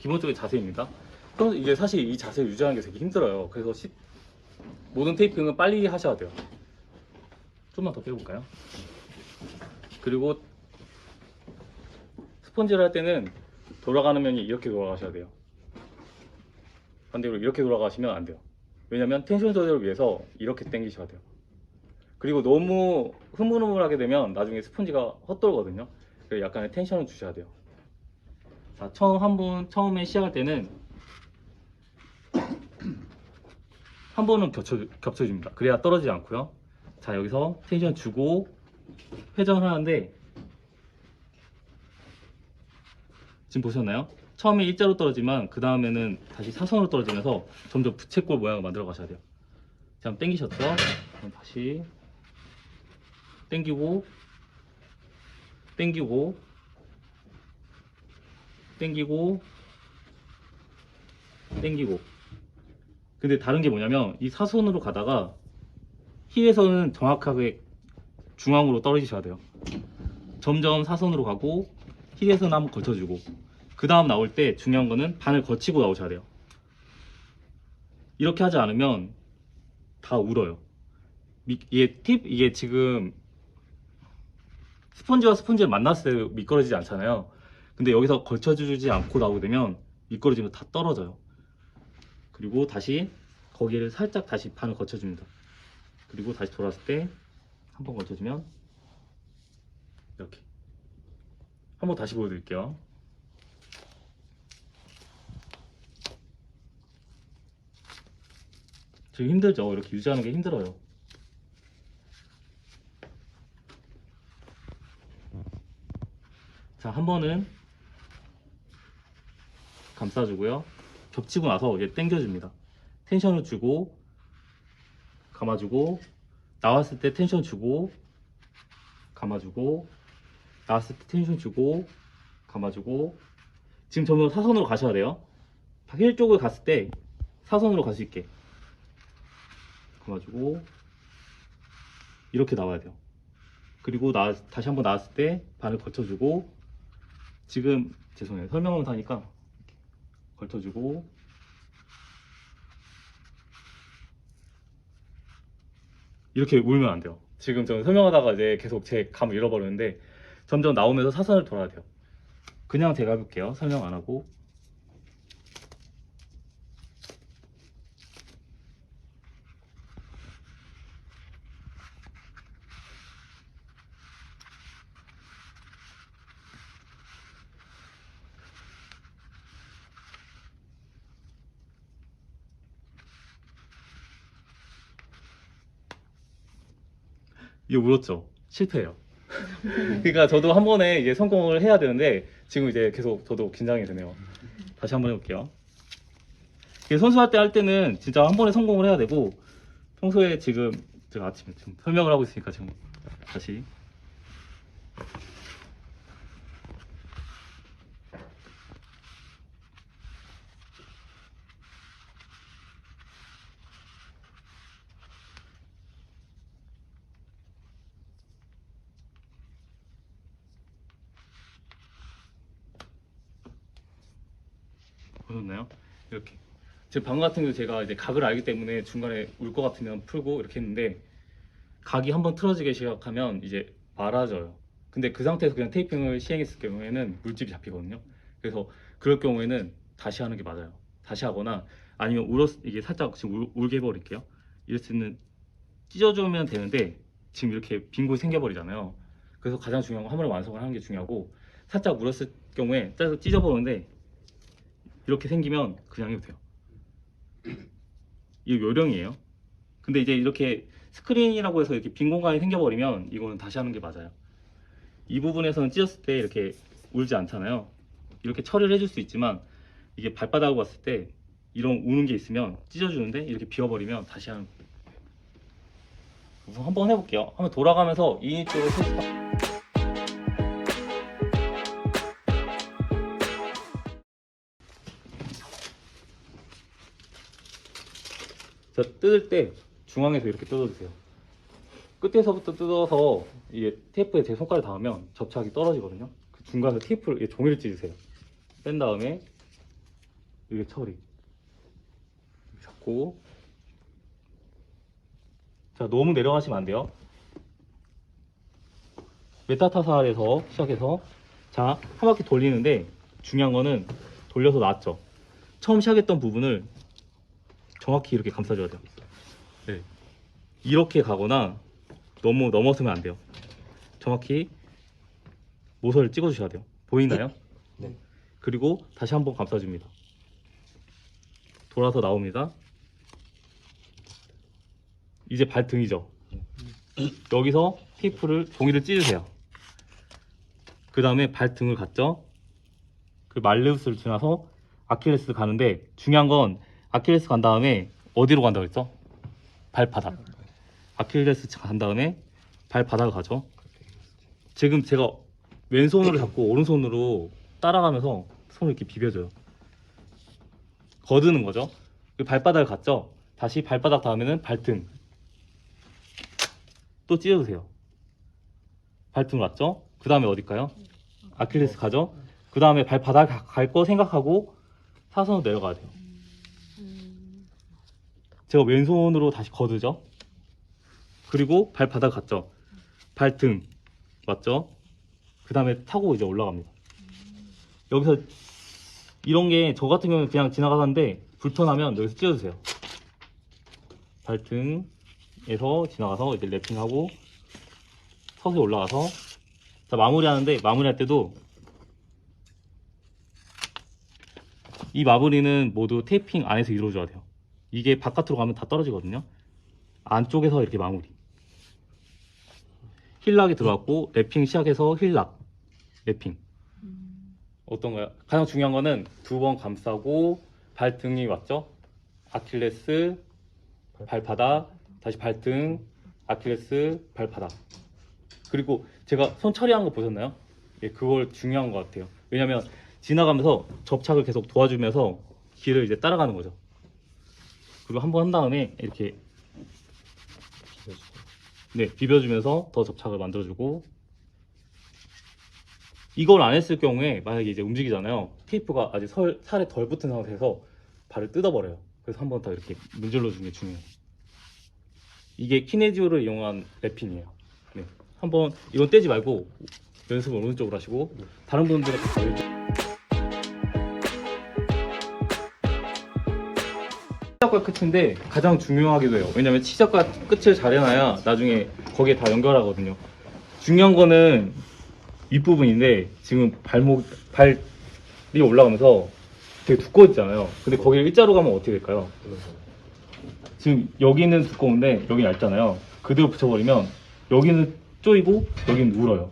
기본적인 자세입니다. 그럼 이게 사실 이 자세를 유지하는 게 되게 힘들어요. 그래서 모든 테이핑은 빨리 하셔야 돼요. 좀만 더 빼볼까요? 그리고 스펀지를 할 때는 돌아가는 면이 이렇게 돌아가셔야 돼요. 반대로 이렇게 돌아가시면 안 돼요. 왜냐면 텐션 조절을 위해서 이렇게 당기셔야 돼요. 그리고 너무 흐물흐물하게 되면 나중에 스펀지가 헛돌거든요. 그래서 약간의 텐션을 주셔야 돼요. 자, 처음에 시작할 때는 한 번은 겹쳐줍니다. 그래야 떨어지지 않고요. 자, 여기서 텐션 주고 회전을 하는데 지금 보셨나요? 처음에 일자로 떨어지만 그 다음에는 다시 사선으로 떨어지면서 점점 부채꼴 모양을 만들어 가셔야 돼요. 자, 한번 당기셨죠? 그럼 다시 당기고 당기고 당기고 당기고. 근데 다른 게 뭐냐면 이 사선으로 가다가 힐에서는 정확하게 중앙으로 떨어지셔야 돼요. 점점 사선으로 가고 힐에서는 한번 걸쳐주고 그 다음 나올 때 중요한 거는 반을 거치고 나오셔야 돼요. 이렇게 하지 않으면 다 울어요. 이게 지금 스펀지와 스펀지를 만났을 때 미끄러지지 않잖아요. 근데 여기서 걸쳐주지 않고 나오게 되면 미끄러지면 다 떨어져요. 그리고 다시 거기를 살짝 다시 반을 거쳐줍니다. 그리고 다시 돌았을 때 한 번 거쳐주면 이렇게. 한번 다시 보여드릴게요. 지금 힘들죠? 이렇게 유지하는 게 힘들어요. 자, 한 번은 감싸주고요. 겹치고 나서 이제 당겨줍니다. 텐션을 주고 감아주고 나왔을 때 텐션 주고 감아주고 나왔을 때 텐션 주고 감아주고. 지금 점점 사선으로 가셔야 돼요. 힐 쪽을 갔을 때 사선으로 갈 수 있게 감아주고 이렇게 나와야 돼요. 그리고 다시 한번 나왔을 때 반을 걸쳐주고. 지금 죄송해요, 설명하면서 하니까 걸쳐주고 이렇게 울면 안 돼요. 지금 저는 설명하다가 이제 계속 제 감을 잃어버렸는데 점점 나오면서 사선을 돌아야 돼요. 그냥 제가 해볼게요. 설명 안 하고. 이게 울었죠? 실패해요. 그러니까 저도 한 번에 이게 성공을 해야 되는데 지금 이제 계속 저도 긴장이 되네요. 다시 한번 해볼게요. 이게 선수할 때 할 때는 진짜 한 번에 성공을 해야 되고, 평소에 지금 제가 아침에 지금 설명을 하고 있으니까 지금 다시. 보셨나요? 이렇게. 지금 방금 같은 경우 제가 이제 각을 알기 때문에 중간에 울 것 같으면 풀고 이렇게 했는데 각이 한번 틀어지기 시작하면 이제 말아져요. 근데 그 상태에서 그냥 테이핑을 시행했을 경우에는 물집이 잡히거든요. 그래서 그럴 경우에는 다시 하는 게 맞아요. 다시 하거나 아니면 이게 살짝 지금 울게 해버릴게요. 이럴 때는 찢어주면 되는데 지금 이렇게 빈 곳이 생겨버리잖아요. 그래서 가장 중요한 건 한 번에 완성을 하는 게 중요하고, 살짝 물었을 경우에 찢어버리는데 이렇게 생기면 그냥 해도 돼요. 이게 요령이에요. 근데 이제 이렇게 스크린이라고 해서 이렇게 빈 공간이 생겨버리면 이거는 다시 하는 게 맞아요. 이 부분에서는 찢었을 때 이렇게 울지 않잖아요. 이렇게 처리를 해줄 수 있지만 이게 발바닥으로 봤을 때 이런 우는 게 있으면 찢어주는데 이렇게 비워버리면 다시 하는. 우선 한번 해볼게요. 한번 돌아가면서 2인 쪽을 셋. 자, 뜯을 때 중앙에서 이렇게 뜯어주세요. 끝에서부터 뜯어서 이게 테이프에 제 손가락에 닿으면 접착이 떨어지거든요. 그 중간에 테이프를 종이를 찢으세요. 뺀 다음에 이게 처리. 잡고. 자, 너무 내려가시면 안 돼요. 메타타살에서 시작해서 자, 한 바퀴 돌리는데 중요한 거는 돌려서 놨죠. 처음 시작했던 부분을 정확히 이렇게 감싸줘야 돼요. 네. 이렇게 가거나 너무 넘어서면 안 돼요. 정확히 모서리를 찍어주셔야 돼요. 보이나요? 네. 그리고 다시 한번 감싸줍니다. 돌아서 나옵니다. 이제 발등이죠. 여기서 테이프를 종이를 찢으세요. 그 다음에 발등을 갔죠. 그 말레우스를 지나서 아킬레스 가는데 중요한 건 아킬레스 간 다음에 어디로 간다고 했죠? 발바닥. 아킬레스 간 다음에 발바닥을 가죠. 지금 제가 왼손으로 잡고 오른손으로 따라가면서 손을 이렇게 비벼줘요. 거드는 거죠. 그 발바닥을 갔죠. 다시 발바닥 다음에는 발등. 또 찢어주세요. 발등 왔죠? 그 다음에 어딜까요? 아킬레스 가죠? 그 다음에 발바닥 갈 거 생각하고 사선으로 내려가야 돼요. 제가 왼손으로 다시 거두죠? 그리고 발바닥 갔죠? 발등 맞죠? 그 다음에 타고 이제 올라갑니다. 여기서 이런 게 저 같은 경우는 그냥 지나가는데 불편하면 여기서 찢어주세요. 발등에서 지나가서 이제 랩핑하고 서서히 올라가서 자, 마무리하는데 마무리할 때도 이 마무리는 모두 테이핑 안에서 이루어져야 돼요. 이게 바깥으로 가면 다 떨어지거든요. 안쪽에서 이렇게 마무리. 힐락이 들어갔고 랩핑 시작해서 힐락, 랩핑. 어떤가요? 가장 중요한 거는 두 번 감싸고 발등이 왔죠? 아킬레스, 발바닥, 다시 발등, 아킬레스, 발바닥. 그리고 제가 손 처리한 거 보셨나요? 예, 그걸 중요한 것 같아요. 왜냐면 지나가면서 접착을 계속 도와주면서 길을 이제 따라가는 거죠. 그리고 한 번 한 다음에 이렇게 네, 비벼주면서 더 접착을 만들어주고 이걸 안 했을 경우에 만약에 이제 움직이잖아요. 테이프가 아직 살에 덜 붙은 상태에서 발을 뜯어버려요. 그래서 한 번 더 이렇게 문질러 주는 게 중요해요. 이게 키네지오를 이용한 랩핀이에요. 네, 한번 이건 떼지 말고 연습을 오른쪽으로 하시고 다른 분들은 다 왼쪽. 시작과 끝인데 가장 중요하기도 해요. 왜냐면 시작과 끝을 잘 해놔야 나중에 거기에 다 연결하거든요. 중요한 거는 윗부분인데 지금 발이 올라가면서 되게 두꺼워지잖아요. 근데 거기를 일자로 가면 어떻게 될까요? 지금 여기는 두꺼운데 여기는 얇잖아요. 그대로 붙여버리면 여기는 쪼이고 여기는 울어요.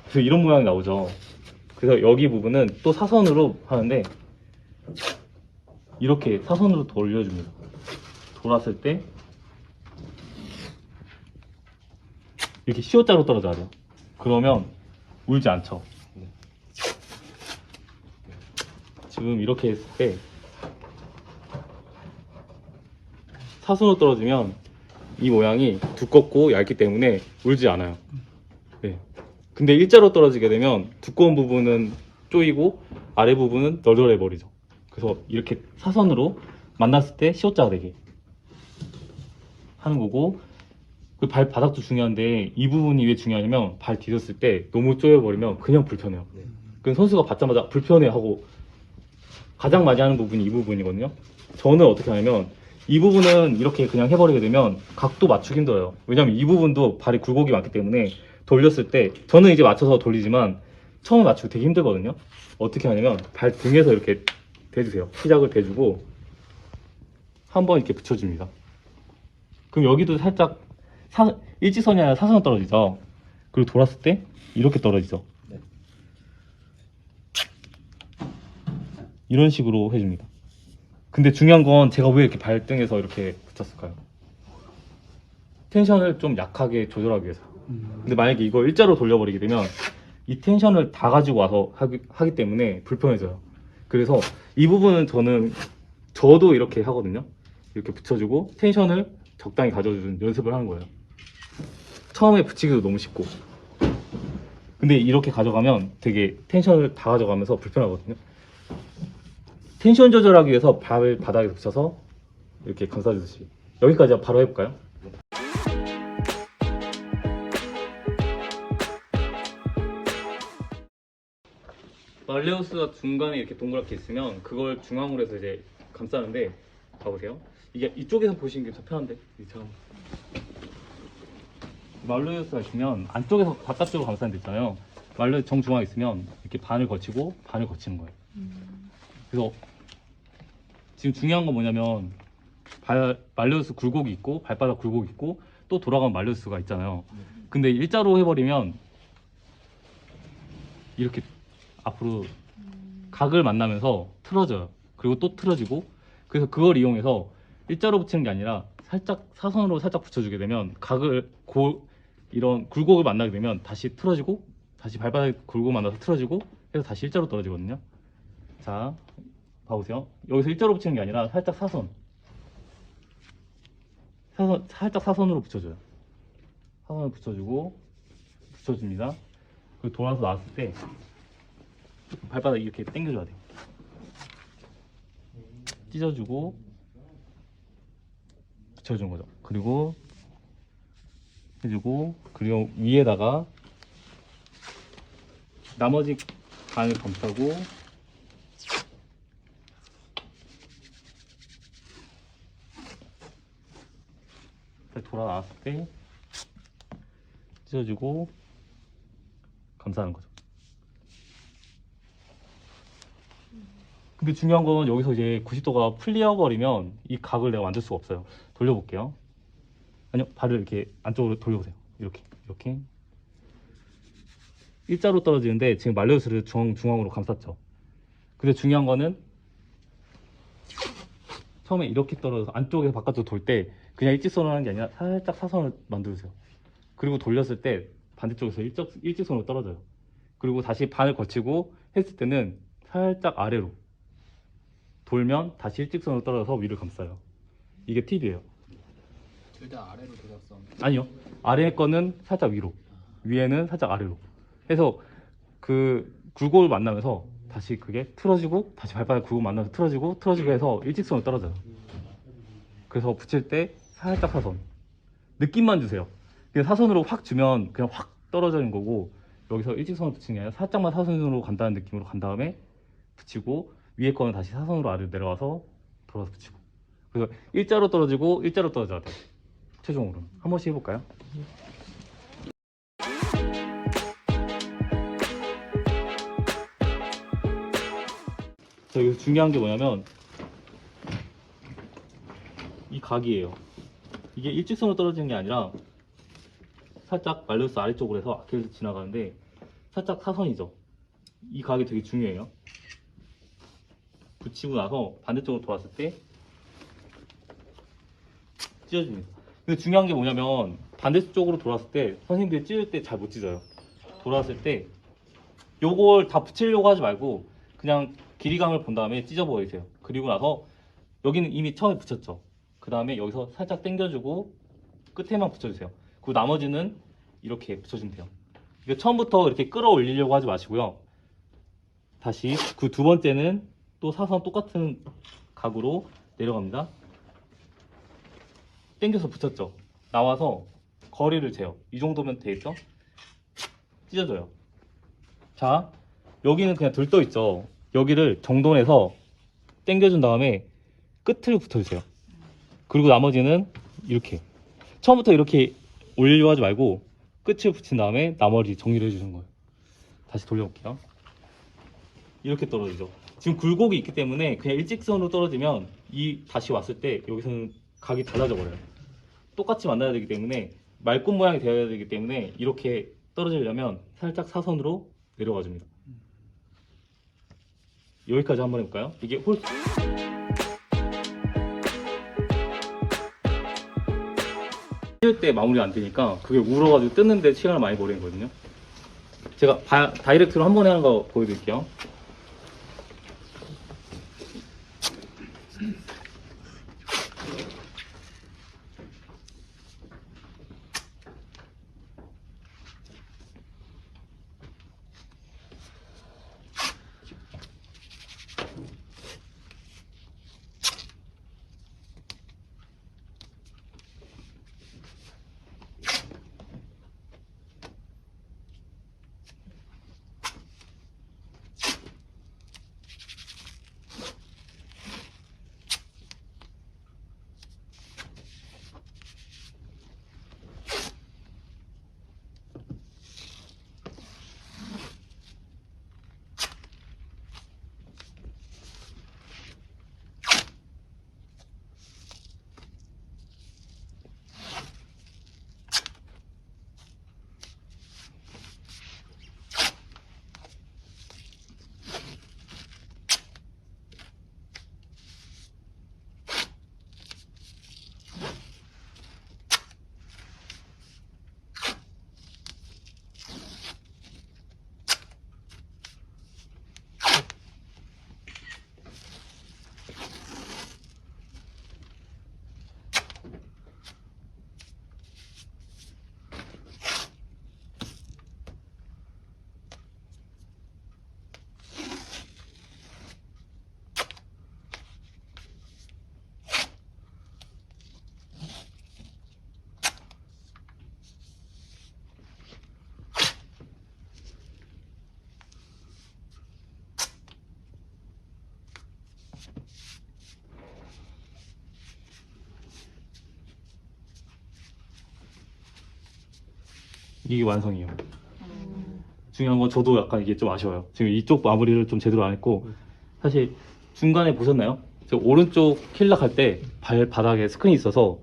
그래서 이런 모양이 나오죠. 그래서 여기 부분은 또 사선으로 하는데 이렇게 사선으로 돌려줍니다. 돌았을 때 이렇게 C자로 떨어져야 돼요. 그러면 울지 않죠. 지금 이렇게 했을 때 사선으로 떨어지면 이 모양이 두껍고 얇기 때문에 울지 않아요. 네. 근데 일자로 떨어지게 되면 두꺼운 부분은 쪼이고 아래 부분은 널널해 버리죠. 그래서 이렇게 사선으로 만났을 때 C자가 되게 하는 거고 그 발바닥도 중요한데 이 부분이 왜 중요하냐면 발 디뎠을 때 너무 쪼여버리면 그냥 불편해요. 그 선수가 받자마자 불편해하고 가장 많이 하는 부분이 이 부분이거든요. 저는 어떻게 하냐면 이 부분은 이렇게 그냥 해버리게 되면 각도 맞추기 힘들어요. 왜냐면 이 부분도 발이 굴곡이 많기 때문에 돌렸을 때 저는 이제 맞춰서 돌리지만 처음에 맞추기 되게 힘들거든요. 어떻게 하냐면 발 등에서 이렇게 대주세요. 시작을 대주고 한번 이렇게 붙여줍니다. 그럼 여기도 살짝 일직선이 아니라 사선으로 떨어지죠. 그리고 돌았을 때 이렇게 떨어지죠. 이런 식으로 해줍니다. 근데 중요한 건 제가 왜 이렇게 발등에서 이렇게 붙였을까요? 텐션을 좀 약하게 조절하기 위해서. 근데 만약에 이거 일자로 돌려버리게 되면 이 텐션을 다 가지고 와서 하기 때문에 불편해져요. 그래서 이 부분은 저도 이렇게 하거든요. 이렇게 붙여주고 텐션을 적당히 가져주는 연습을 하는 거예요. 처음에 붙이기도 너무 쉽고. 근데 이렇게 가져가면 되게 텐션을 다 가져가면서 불편하거든요. 텐션 조절하기 위해서 발 바닥에 붙여서 이렇게 감싸주듯이. 여기까지 바로 해볼까요? 말레우스가 중간에 이렇게 동그랗게 있으면 그걸 중앙으로 해서 이제 감싸는데, 봐보세요. 이게 이쪽에서 보시는 게 더 편한데, 이처럼. 말레우스가 있으면 안쪽에서 바깥쪽으로 감싸는 데 있잖아요. 말레우스 정중앙에 있으면 이렇게 반을 거치고 반을 거치는 거예요. 그래서 지금 중요한 건 뭐냐면, 말레우스 굴곡이 있고 발바닥 굴곡이 있고 또 돌아가는 말레우스가 있잖아요. 근데 일자로 해버리면 이렇게 앞으로 각을 만나면서 틀어져요. 그리고 또 틀어지고. 그래서 그걸 이용해서 일자로 붙이는 게 아니라 살짝 사선으로 살짝 붙여주게 되면 각을 이런 굴곡을 만나게 되면 다시 틀어지고, 다시 발바닥에 굴곡 만나서 틀어지고 해서 다시 일자로 떨어지거든요. 자, 봐보세요. 여기서 일자로 붙이는 게 아니라 살짝 살짝 사선으로 붙여줘요. 사선을 붙여줍니다. 그리고 돌아서 나왔을 때 발바닥 이렇게 당겨줘야 돼요. 찢어주고 붙여주는 거죠. 그리고 해주고, 그리고 위에다가 나머지 반을 감싸고, 돌아 나왔을 때 찢어주고 감싸는 거죠. 근데 중요한 건 여기서 이제 90도가 풀려버리면 이 각을 내가 만들 수가 없어요. 돌려볼게요. 아니요, 발을 이렇게 안쪽으로 돌려보세요. 이렇게 일자로 떨어지는데 지금 말레우스를 중앙으로 감쌌죠. 근데 중요한 거는 처음에 이렇게 떨어져서 안쪽에서 바깥으로 돌 때 그냥 일직선으로 하는 게 아니라 살짝 사선을 만들어주세요. 그리고 돌렸을 때 반대쪽에서 일직선으로 떨어져요. 그리고 다시 반을 거치고 했을 때는 살짝 아래로 돌면 다시 일직선으로 떨어져서 위를 감싸요. 이게 팁이에요. 둘 다 아래로 돌렸어. 아니요, 아래 거는 살짝 위로, 위에는 살짝 아래로 해서 그 굴곡을 만나면서 다시 그게 틀어지고, 다시 발바닥 굴곡 만나서 틀어지고 해서 일직선으로 떨어져요. 그래서 붙일 때 살짝 사선 느낌만 주세요. 그냥 사선으로 확 주면 그냥 확 떨어지는 거고, 여기서 일직선으로 붙이는 게 아니라 살짝만 사선으로 간다는 느낌으로 간 다음에 붙이고, 위에 거는 다시 사선으로 아래로 내려와서 돌아서 붙이고. 그래서 일자로 떨어지고 일자로 떨어져야 돼요. 최종으로 한 번씩 해볼까요? 자, 여기서 중요한 게 뭐냐면 이 각이에요. 이게 일직선으로 떨어지는 게 아니라 살짝 말레우스 아래쪽으로 해서 아킬레스 지나가는데 살짝 사선이죠. 이 각이 되게 중요해요. 붙이고 나서 반대쪽으로 돌았을 때 찢어집니다. 근데 중요한 게 뭐냐면 반대쪽으로 돌았을 때 선생님들이 찢을 때 잘 못 찢어요. 돌았을 때 요걸 다 붙이려고 하지 말고 그냥 길이감을 본 다음에 찢어버리세요. 그리고 나서 여기는 이미 처음에 붙였죠. 그 다음에 여기서 살짝 당겨주고 끝에만 붙여주세요. 그리고 나머지는 이렇게 붙여주면 돼요. 이거 처음부터 이렇게 끌어올리려고 하지 마시고요. 다시 그 두 번째는 또 사선 똑같은 각으로 내려갑니다. 당겨서 붙였죠. 나와서 거리를 재요. 이 정도면 되겠죠? 찢어져요. 자, 여기는 그냥 들떠 있죠. 여기를 정돈해서 당겨준 다음에 끝을 붙여주세요. 그리고 나머지는 이렇게 처음부터 이렇게 올리려고 하지 말고 끝을 붙인 다음에 나머지 정리를 해주는 거예요. 다시 돌려볼게요. 이렇게 떨어지죠. 지금 굴곡이 있기 때문에 그냥 일직선으로 떨어지면 이 다시 왔을 때 여기서는 각이 달라져 버려요. 똑같이 만나야 되기 때문에 말꿈 모양이 되어야 되기 때문에 이렇게 떨어지려면 살짝 사선으로 내려가 줍니다. 여기까지 한번 해볼까요? 이게 띄울 때 마무리 안 되니까 그게 울어가지고 뜯는데 시간을 많이 버리거든요. 제가 다이렉트로 한 번에 하는 거 보여드릴게요. 이게 완성이에요. 중요한 건 저도 약간 이게 좀 아쉬워요. 지금 이쪽 마무리를 좀 제대로 안 했고 사실 중간에 보셨나요? 제가 오른쪽 힐락 할 때 발바닥에 스크린이 있어서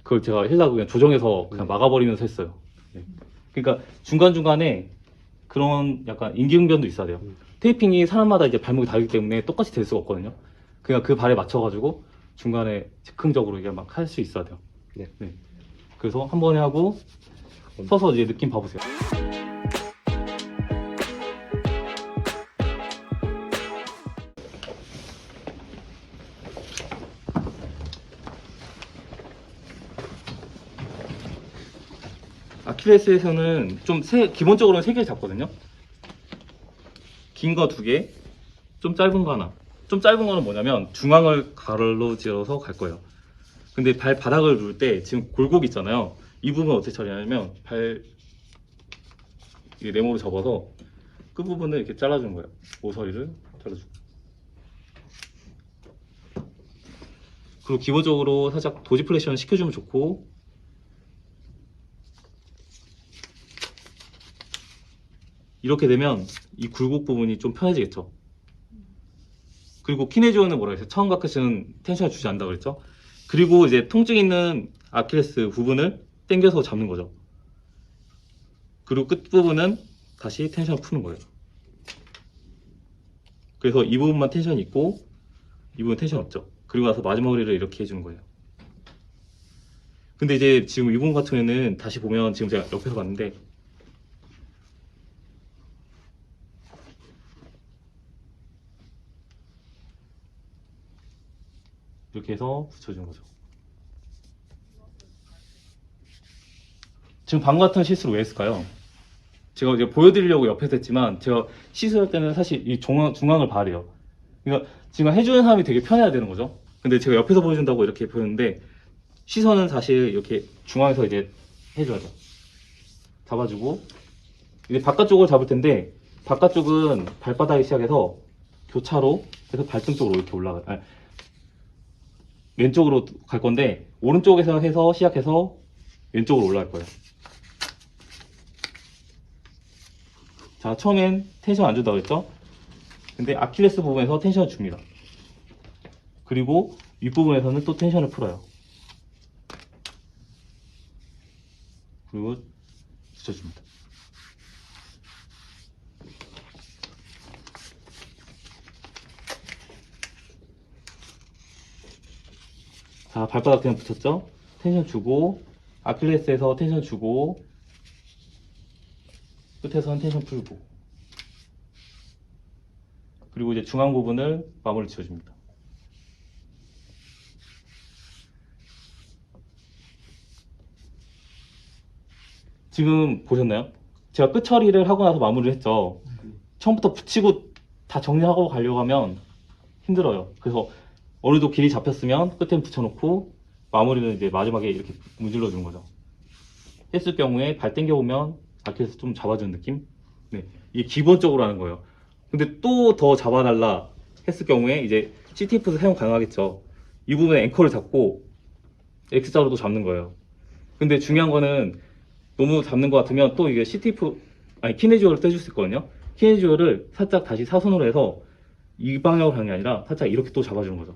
그걸 제가 힐락 그냥 조정해서 그냥 막아버리면서 했어요. 네. 그러니까 중간중간에 그런 약간 임기응변도 있어야 돼요. 테이핑이 사람마다 이제 발목이 다르기 때문에 똑같이 될 수가 없거든요. 그냥 그 발에 맞춰가지고 중간에 즉흥적으로 이게 막 할 수 있어야 돼요. 네. 그래서 한 번에 하고 서서 이제 느낌 봐보세요. 아킬레스에서는 좀 기본적으로는 3개 잡거든요. 긴 거 2개, 좀 짧은 거 하나. 좀 짧은 거는 뭐냐면 중앙을 가로지어서 갈 거예요. 근데 발바닥을 누를 때 지금 굴곡 있잖아요. 이 부분 어떻게 처리하냐면 이게 네모로 접어서 끝 부분을 이렇게 잘라주는 거예요. 모서리를 잘라주고. 그리고 기본적으로 살짝 도지플레이션 시켜주면 좋고, 이렇게 되면 이 굴곡 부분이 좀 편해지겠죠. 그리고 키네지오는 뭐라 그랬어요? 처음 가크스는 텐션을 주지 않는다 그랬죠. 그리고 이제 통증 있는 아킬레스 부분을 당겨서 잡는 거죠. 그리고 끝 부분은 다시 텐션을 푸는 거예요. 그래서 이 부분만 텐션이 있고 이 부분 텐션 없죠. 그리고 나서 마지막으로 이렇게 해주는 거예요. 근데 이제 지금 이 부분 같은 경우에는 다시 보면 지금 제가 옆에서 봤는데 이렇게 해서 붙여주는 거죠. 지금 방금 같은 실수를 왜 했을까요? 제가 이제 보여드리려고 옆에서 했지만 제가 시술할 때는 사실 이 중앙을 바래요. 그러니까 지금 해주는 사람이 되게 편해야 되는 거죠. 근데 제가 옆에서 보여준다고 이렇게 보였는데 시선은 사실 이렇게 중앙에서 이제 해줘야죠. 잡아주고 이제 바깥쪽을 잡을 텐데 바깥쪽은 발바닥에 시작해서 교차로 해서 발등 쪽으로 이렇게 올라가요. 왼쪽으로 갈 건데 오른쪽에서 해서 시작해서 왼쪽으로 올라갈 거예요. 자, 처음엔 텐션 안 준다고 했죠? 근데 아킬레스 부분에서 텐션을 줍니다. 그리고 윗부분에서는 또 텐션을 풀어요. 그리고 붙여줍니다. 자, 발바닥 그냥 붙였죠? 텐션 주고 아킬레스에서 텐션 주고 끝에서는 텐션 풀고 그리고 이제 중앙 부분을 마무리 지어줍니다. 지금 보셨나요? 제가 끝 처리를 하고 나서 마무리를 했죠. 처음부터 붙이고 다 정리하고 가려고 하면 힘들어요. 그래서 어느 정도 길이 잡혔으면 끝에 붙여놓고 마무리는 이제 마지막에 이렇게 문질러 주는 거죠. 했을 경우에 발 당겨오면 아킬레스 좀 잡아주는 느낌? 네, 이게 기본적으로 하는 거예요. 근데 또 더 잡아달라 했을 경우에 이제 CTF도 사용 가능하겠죠. 이 부분에 앵커를 잡고 X자로도 잡는 거예요. 근데 중요한 거는 너무 잡는 것 같으면 또 이게 키네지오를 떼줄 수 있거든요. 키네지오를 살짝 다시 사선으로 해서 이 방향으로 가는 게 아니라 살짝 이렇게 또 잡아주는 거죠.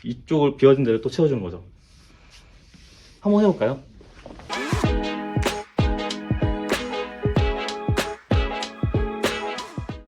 이쪽을 비워진 데를 또 채워주는 거죠. 한번 해볼까요?